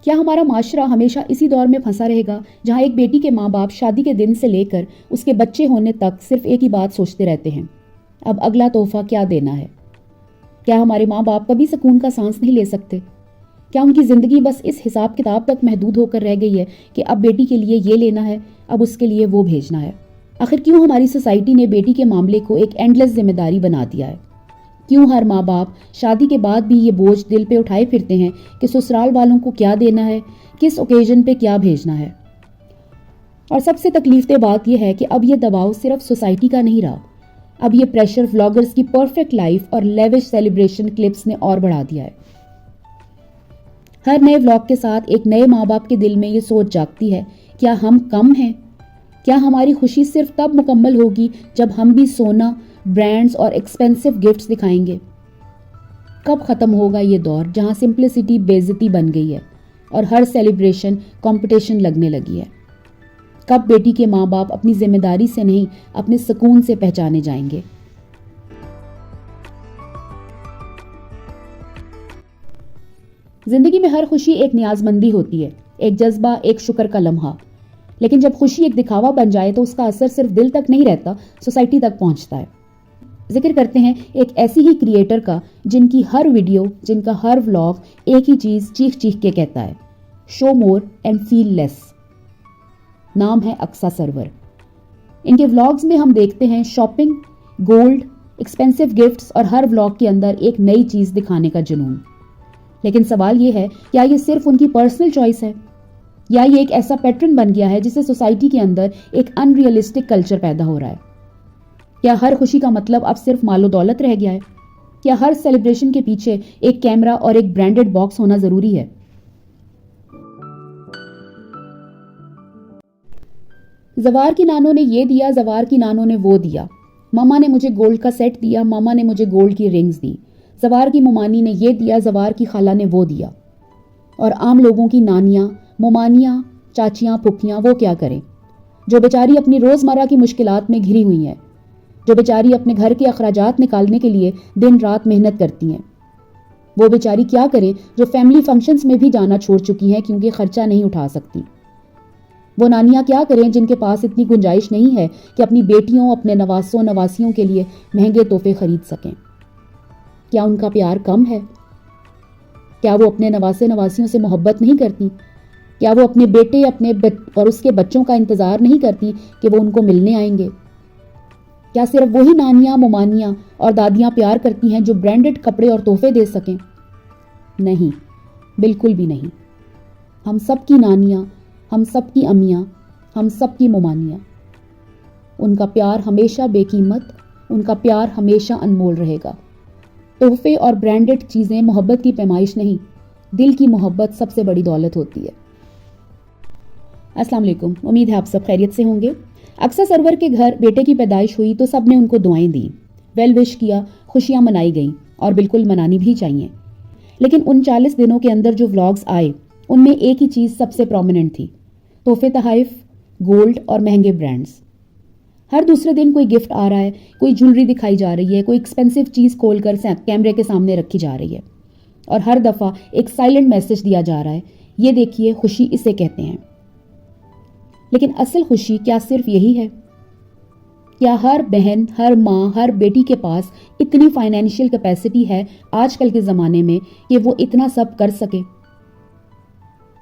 کیا ہمارا معاشرہ ہمیشہ اسی دور میں پھنسا رہے گا جہاں ایک بیٹی کے ماں باپ شادی کے دن سے لے کر اس کے بچے ہونے تک صرف ایک ہی بات سوچتے رہتے ہیں، اب اگلا تحفہ کیا دینا ہے؟ کیا ہمارے ماں باپ کبھی سکون کا سانس نہیں لے سکتے؟ کیا ان کی زندگی بس اس حساب کتاب تک محدود ہو کر رہ گئی ہے کہ اب بیٹی کے لیے یہ لینا ہے، اب اس کے لیے وہ بھیجنا ہے؟ آخر کیوں ہماری سوسائٹی نے بیٹی کے معاملے کو ایک اینڈلیس ذمہ داری بنا دیا ہے؟ کیوں ہر ماں باپ شادی کے بعد بھی یہ بوجھ دل پہ اٹھائے پھرتے ہیں کہ سسرال والوں کو کیا دینا ہے، کس اوکیزن پہ کیا بھیجنا ہے؟ اور سب سے تکلیف دہ بات یہ ہے کہ اب یہ دباؤ صرف سوسائٹی کا نہیں رہا، اب یہ پریشر ولاگرز کی پرفیکٹ لائف اور لیوش سیلیبریشن کلپس نے اور بڑھا دیا ہے۔ ہر نئے ولاگ کے ساتھ ایک نئے ماں باپ کے دل میں یہ سوچ جاگتی ہے، کیا ہم کم ہیں؟ کیا ہماری خوشی صرف تب مکمل ہوگی جب ہم بھی سونا، برانڈز اور ایکسپینسو گفٹس دکھائیں گے؟ کب ختم ہوگا یہ دور جہاں سمپلسٹی بے عزتی بن گئی ہے اور ہر سیلیبریشن کمپٹیشن لگنے لگی ہے؟ کب بیٹی کے ماں باپ اپنی ذمہ داری سے نہیں اپنے سکون سے پہچانے جائیں گے؟ زندگی میں ہر خوشی ایک نیاز مندی ہوتی ہے، ایک جذبہ، ایک شکر کا لمحہ، لیکن جب خوشی ایک دکھاوا بن جائے تو اس کا اثر صرف دل تک نہیں رہتا، سوسائٹی تک پہنچتا ہے۔ ذکر کرتے ہیں ایک ایسی ہی کریٹر کا جن کی ہر ویڈیو، جن کا ہر ولاگ ایک ہی چیز چیخ چیخ کے کہتا ہے، شو مور اینڈ فیل لیس۔ نام ہے اقصیٰ سرور۔ ان کے ولاگز میں ہم دیکھتے ہیں شاپنگ، گولڈ، ایکسپینسو گفٹس اور ہر ولاگ کے اندر ایک نئی چیز دکھانے کا جنون۔ لیکن سوال یہ ہے، کیا یہ صرف ان کی پرسنل چوائس ہے یا یہ ایک ایسا پیٹرن بن گیا ہے جس سے سوسائٹی کے اندر ایک ان ریئلسٹک کلچر پیدا ہو رہا ہے؟ کیا ہر خوشی کا مطلب اب صرف مال و دولت رہ گیا ہے؟ کیا ہر سیلیبریشن کے پیچھے ایک کیمرہ اور ایک برانڈڈ باکس ہونا ضروری ہے؟ زوار کی نانوں نے یہ دیا، زوار کی نانوں نے وہ دیا، ماما نے مجھے گولڈ کا سیٹ دیا، ماما نے مجھے گولڈ کی رنگز دی، زوار کی ممانی نے یہ دیا، زوار کی خالہ نے وہ دیا۔ اور عام لوگوں کی نانیاں، ممانیاں، چاچیاں، پھپھیاں وہ کیا کریں جو بیچاری اپنی روزمرہ کی مشکلات میں گھری ہوئی ہیں، جو بیچاری اپنے گھر کے اخراجات نکالنے کے لیے دن رات محنت کرتی ہیں؟ وہ بیچاری کیا کریں جو فیملی فنکشنز میں بھی جانا چھوڑ چکی ہیں کیونکہ خرچہ نہیں اٹھا سکتی؟ وہ نانیاں کیا کریں جن کے پاس اتنی گنجائش نہیں ہے کہ اپنی بیٹیوں، اپنے نواسوں نواسیوں کے لیے مہنگے تحفے خرید سکیں؟ کیا ان کا پیار کم ہے؟ کیا وہ اپنے نواسے نواسیوں سے محبت نہیں کرتی؟ کیا وہ اپنے بیٹے اور اس کے بچوں کا انتظار نہیں کرتی کہ وہ ان کو ملنے آئیں گے؟ کیا صرف وہی نانیاں، ممانیاں اور دادیاں پیار کرتی ہیں جو برانڈڈ کپڑے اور تحفے دے سکیں؟ نہیں، بالکل بھی نہیں۔ ہم سب کی نانیاں، ہم سب کی امیاں، ہم سب کی ممانیاں، ان کا پیار ہمیشہ بے قیمت، ان کا پیار ہمیشہ انمول رہے گا۔ تحفے اور برانڈڈ چیزیں محبت کی پیمائش نہیں، دل کی محبت سب سے بڑی دولت ہوتی ہے۔ السلام علیکم، امید ہے آپ سب خیریت سے ہوں گے۔ اقصیٰ سرور کے گھر بیٹے کی پیدائش ہوئی تو سب نے ان کو دعائیں دیں، ویل وش کیا، خوشیاں منائی گئیں اور بالکل منانی بھی چاہیے۔ لیکن ان 40 دنوں کے اندر جو ولاگز آئے ان میں ایک ہی چیز سب سے پرومیننٹ تھی، تحفے تحائف، گولڈ اور مہنگے برانڈز۔ ہر دوسرے دن کوئی گفٹ آ رہا ہے، کوئی جولری دکھائی جا رہی ہے، کوئی ایکسپینسو چیز کھول کر کیمرے کے سامنے رکھی جا رہی ہے، اور ہر دفعہ ایک سائلنٹ میسج دیا جا رہا ہے، یہ دیکھیے خوشی اسے کہتے ہیں۔ لیکن اصل خوشی کیا صرف یہی ہے؟ کیا ہر بہن، ہر ماں، ہر بیٹی کے پاس اتنی فائنینشیل کیپیسٹی ہے آج کل کے زمانے میں کہ وہ اتنا سب کر سکے؟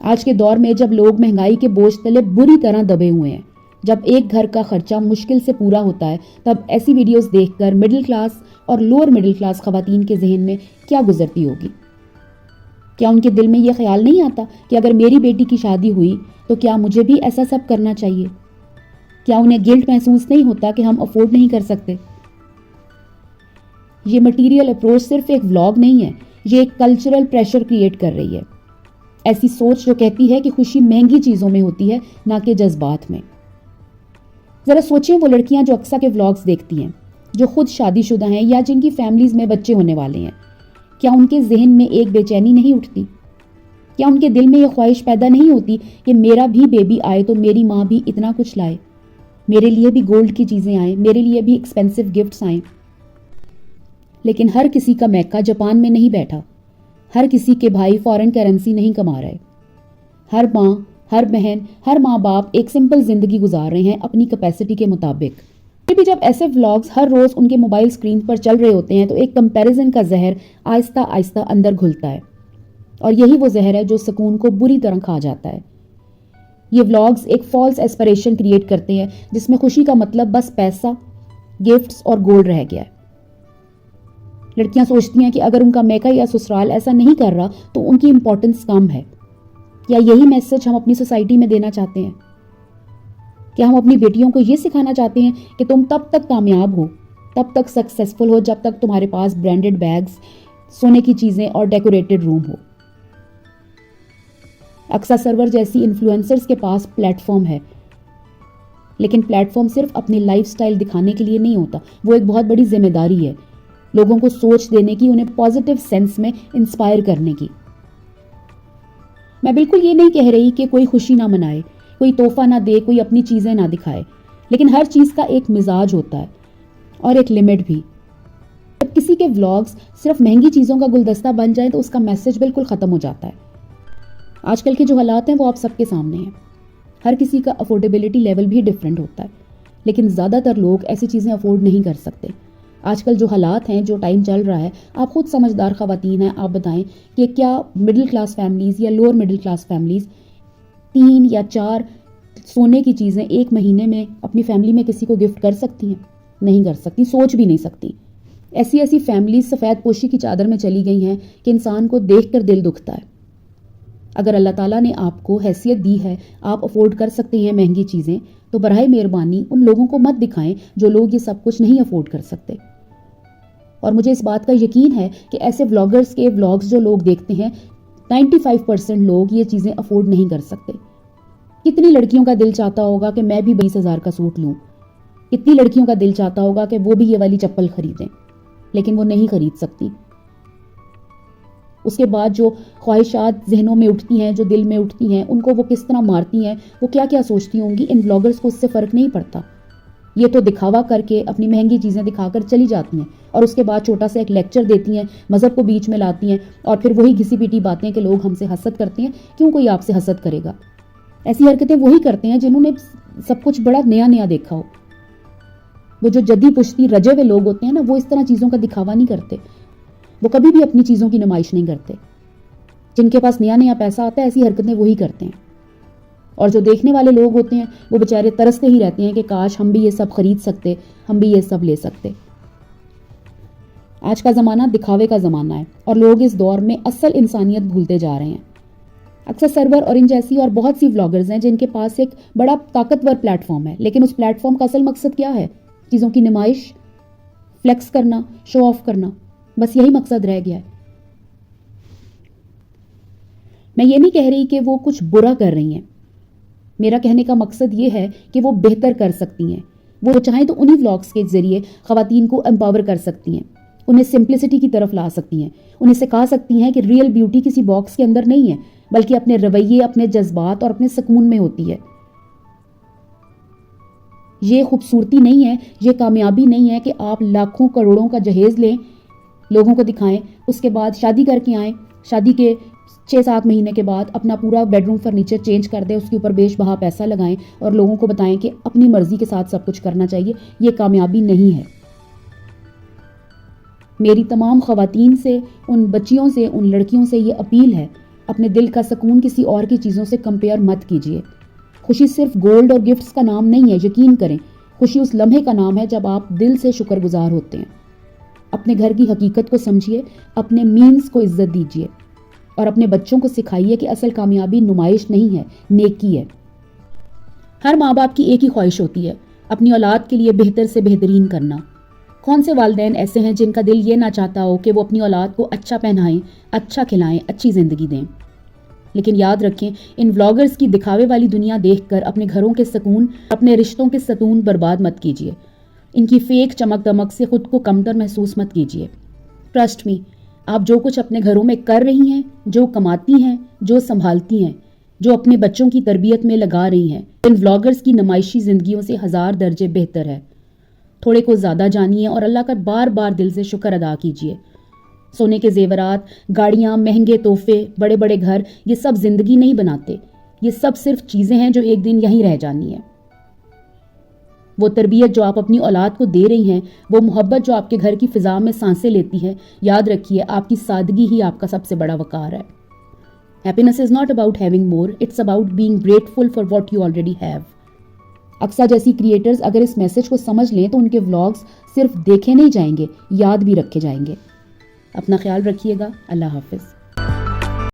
آج کے دور میں جب لوگ مہنگائی کے بوجھ تلے بری طرح دبے ہوئے ہیں، جب ایک گھر کا خرچہ مشکل سے پورا ہوتا ہے، تب ایسی ویڈیوز دیکھ کر مڈل کلاس اور لوور مڈل کلاس خواتین کے ذہن میں کیا گزرتی ہوگی؟ کیا ان کے دل میں یہ خیال نہیں آتا کہ اگر میری بیٹی کی شادی ہوئی تو کیا مجھے بھی ایسا سب کرنا چاہیے؟ کیا انہیں گلٹ محسوس نہیں ہوتا کہ ہم افورڈ نہیں کر سکتے؟ یہ مٹیریل اپروچ صرف ایک ولاگ نہیں ہے، یہ ایک کلچرل پریشر کریٹ کر رہی ہے، ایسی سوچ جو کہتی ہے کہ خوشی مہنگی چیزوں میں ہوتی ہے، نہ کہ جذبات میں۔ ذرا سوچیں وہ لڑکیاں جو اقصیٰ کے ولاگز دیکھتی ہیں، جو خود شادی شدہ ہیں یا جن کی فیملیز میں بچے ہونے والے ہیں، کیا ان کے ذہن میں ایک بے چینی نہیں اٹھتی؟ کیا ان کے دل میں یہ خواہش پیدا نہیں ہوتی کہ میرا بھی بیبی آئے تو میری ماں بھی اتنا کچھ لائے، میرے لیے بھی گولڈ کی چیزیں آئیں، میرے لیے بھی ایکسپینسو گفٹس آئیں؟ لیکن ہر کسی کا میکہ جاپان میں نہیں بیٹھا، ہر کسی کے بھائی فارن کرنسی نہیں کما رہے، ہر ماں، ہر بہن، ہر ماں باپ ایک سمپل زندگی گزار رہے ہیں اپنی کیپیسٹی کے مطابق. پھر بھی جب ایسے ولاگز ہر روز ان کے موبائل اسکرین پر چل رہے ہوتے ہیں تو ایک کمپیریزن کا زہر آہستہ آہستہ اندر گھلتا ہے، اور یہی وہ زہر ہے جو سکون کو بری طرح کھا جاتا ہے. یہ ولاگز ایک فالس ایسپریشن کریٹ کرتے ہیں جس میں خوشی کا مطلب بس پیسہ، گفٹس اور گولڈ رہ گیا ہے. لڑکیاں سوچتی ہیں کہ اگر ان کا میکا یا سسرال ایسا نہیں کر رہا تو ان کی امپورٹنس کم ہے. کیا یہی میسج ہم اپنی سوسائٹی میں دینا چاہتے ہیں؟ کیا ہم اپنی بیٹیوں کو یہ سکھانا چاہتے ہیں کہ تم تب تک کامیاب ہو، تب تک سکسیسفل ہو جب تک تمہارے پاس برانڈڈ بیگز، سونے کی چیزیں اور ڈیکوریٹڈ روم ہو؟ اکثر سرور جیسی انفلوئنسرز کے پاس پلیٹ فارم ہے، لیکن پلیٹ فارم صرف اپنی لائف سٹائل دکھانے کے لیے نہیں ہوتا، وہ ایک بہت بڑی ذمہ داری ہے، لوگوں کو سوچ دینے کی، انہیں پازیٹیو سینس میں انسپائر کرنے کی. میں بالکل یہ نہیں کہہ رہی کہ کوئی خوشی نہ منائے، کوئی تحفہ نہ دے، کوئی اپنی چیزیں نہ دکھائے، لیکن ہر چیز کا ایک مزاج ہوتا ہے اور ایک لمٹ بھی. جب کسی کے ولاگز صرف مہنگی چیزوں کا گلدستہ بن جائیں تو اس کا میسج بالکل ختم ہو جاتا ہے. آج کل کے جو حالات ہیں وہ آپ سب کے سامنے ہیں. ہر کسی کا افورڈیبلٹی لیول بھی ڈیفرنٹ ہوتا ہے، لیکن زیادہ تر لوگ ایسی چیزیں افورڈ نہیں کر سکتے. آج کل جو حالات ہیں، جو ٹائم چل رہا ہے، آپ خود سمجھدار خواتین ہیں، آپ بتائیں کہ کیا مڈل کلاس فیملیز یا لوور مڈل کلاس فیملیز 3 یا 4 سونے کی چیزیں ایک مہینے میں اپنی فیملی میں کسی کو گفٹ کر سکتی ہیں؟ نہیں کر سکتی، سوچ بھی نہیں سکتی. ایسی فیملیز سفید پوشی کی چادر میں چلی گئی ہیں کہ انسان کو دیکھ کر دل دکھتا ہے. اگر اللہ تعالیٰ نے آپ کو حیثیت دی ہے، آپ افورڈ کر سکتے ہیں مہنگی چیزیں، تو براہ مہربانی ان لوگوں کو مت دکھائیں جو لوگ یہ سب کچھ نہیں افورڈ کر سکتے. اور مجھے اس بات کا یقین ہے کہ ایسے ولاگرز کے ولاگز جو لوگ دیکھتے ہیں، 95% لوگ یہ چیزیں افورڈ نہیں کر سکتے. کتنی لڑکیوں کا دل چاہتا ہوگا کہ میں بھی 20,000 کا سوٹ لوں، کتنی لڑکیوں کا دل چاہتا ہوگا کہ وہ بھی یہ والی چپل خریدیں، لیکن وہ نہیں خرید سکتی. اس کے بعد جو خواہشات ذہنوں میں اٹھتی ہیں، جو دل میں اٹھتی ہیں، ان کو وہ کس طرح مارتی ہیں، وہ کیا کیا سوچتی ہوں گی. ان بلاگرز کو اس سے فرق نہیں پڑتا. یہ تو دکھاوا کر کے اپنی مہنگی چیزیں دکھا کر چلی جاتی ہیں اور اس کے بعد چھوٹا سا ایک لیکچر دیتی ہیں، مذہب کو بیچ میں لاتی ہیں، اور پھر وہی گھسی پیٹی باتیں کہ لوگ ہم سے حسد کرتے ہیں. کیوں کوئی آپ سے حسد کرے گا؟ ایسی حرکتیں وہی کرتے ہیں جنہوں نے سب کچھ بڑا نیا دیکھا ہو. وہ جو جدی پشتی رجے ہوئے لوگ ہوتے ہیں نا، وہ اس طرح چیزوں کا دکھاوا نہیں کرتے، وہ کبھی بھی اپنی چیزوں کی نمائش نہیں کرتے. جن کے پاس نیا پیسہ آتا ہے ایسی حرکتیں وہی کرتے ہیں. اور جو دیکھنے والے لوگ ہوتے ہیں وہ بیچارے ترستے ہی رہتے ہیں کہ کاش ہم بھی یہ سب خرید سکتے، ہم بھی یہ سب لے سکتے. آج کا زمانہ دکھاوے کا زمانہ ہے اور لوگ اس دور میں اصل انسانیت بھولتے جا رہے ہیں. اکثر سرور اورنج جیسی اور بہت سی ولاگرز ہیں جن کے پاس ایک بڑا طاقتور پلیٹ فارم ہے، لیکن اس پلیٹ فارم کا اصل مقصد کیا ہے؟ چیزوں کی نمائش، فلیکس کرنا، شو آف کرنا، بس یہی مقصد رہ گیا ہے. میں یہ نہیں کہہ رہی کہ وہ کچھ برا کر رہی ہیں، میرا کہنے کا مقصد یہ ہے کہ وہ بہتر کر سکتی ہیں. وہ چاہیں تو انہی ولاگز کے ذریعے خواتین کو امپاور کر سکتی ہیں، انہیں سمپلسٹی کی طرف لا سکتی ہیں، انہیں سکھا سکتی ہیں کہ ریئل بیوٹی کسی باکس کے اندر نہیں ہے، بلکہ اپنے رویے، اپنے جذبات اور اپنے سکون میں ہوتی ہے. یہ خوبصورتی نہیں ہے، یہ کامیابی نہیں ہے کہ آپ لاکھوں کروڑوں کا جہیز لیں، لوگوں کو دکھائیں، اس کے بعد شادی کر کے آئیں، شادی کے 6-7 مہینے کے بعد اپنا پورا بیڈ روم فرنیچر چینج کر دیں، اس کے اوپر بیش بہا پیسہ لگائیں اور لوگوں کو بتائیں کہ اپنی مرضی کے ساتھ سب کچھ کرنا چاہیے. یہ کامیابی نہیں ہے. میری تمام خواتین سے، ان بچیوں سے، ان لڑکیوں سے یہ اپیل ہے، اپنے دل کا سکون کسی اور کی چیزوں سے کمپیئر مت کیجیے. خوشی صرف گولڈ اور گفٹس کا نام نہیں ہے، یقین کریں، خوشی اس لمحے کا نام ہے جب آپ دل سے شکر گزار ہوتے ہیں. اپنے گھر کی حقیقت کو سمجھیے، اپنے مینز کو عزت دیجیے اور اپنے بچوں کو سکھائیے کہ اصل کامیابی نمائش نہیں ہے، نیکی ہے. ہر ماں باپ کی ایک ہی خواہش ہوتی ہے، اپنی اولاد کے لیے بہتر سے بہترین کرنا. کون سے والدین ایسے ہیں جن کا دل یہ نہ چاہتا ہو کہ وہ اپنی اولاد کو اچھا پہنائیں، اچھا کھلائیں، اچھی زندگی دیں؟ لیکن یاد رکھیں، ان ولاگرز کی دکھاوے والی دنیا دیکھ کر اپنے گھروں کے سکون، اپنے رشتوں کے ستون برباد مت کیجیے. ان کی فیک چمک دمک سے خود کو کمتر محسوس مت کیجیے. ٹرسٹ می، آپ جو کچھ اپنے گھروں میں کر رہی ہیں، جو کماتی ہیں، جو سنبھالتی ہیں، جو اپنے بچوں کی تربیت میں لگا رہی ہیں، ان ولاگرز کی نمائشی زندگیوں سے 1000 درجے بہتر ہے. تھوڑے کو زیادہ جانیے اور اللہ کا بار بار دل سے شکر ادا کیجیے. سونے کے زیورات، گاڑیاں، مہنگے تحفے، بڑے بڑے گھر، یہ سب زندگی نہیں بناتے. یہ سب صرف چیزیں ہیں جو ایک دن یہیں رہ جانی ہیں. وہ تربیت جو آپ اپنی اولاد کو دے رہی ہیں، وہ محبت جو آپ کے گھر کی فضا میں سانسیں لیتی ہے، یاد رکھیے آپ کی سادگی ہی آپ کا سب سے بڑا وقار ہے. Happiness is not about having more, it's about being grateful for what you already have. اکسا جیسی کریٹرز اگر اس میسج کو سمجھ لیں تو ان کے ولاگز صرف دیکھے نہیں جائیں گے، یاد بھی رکھے جائیں گے. اپنا خیال رکھیے گا. اللہ حافظ.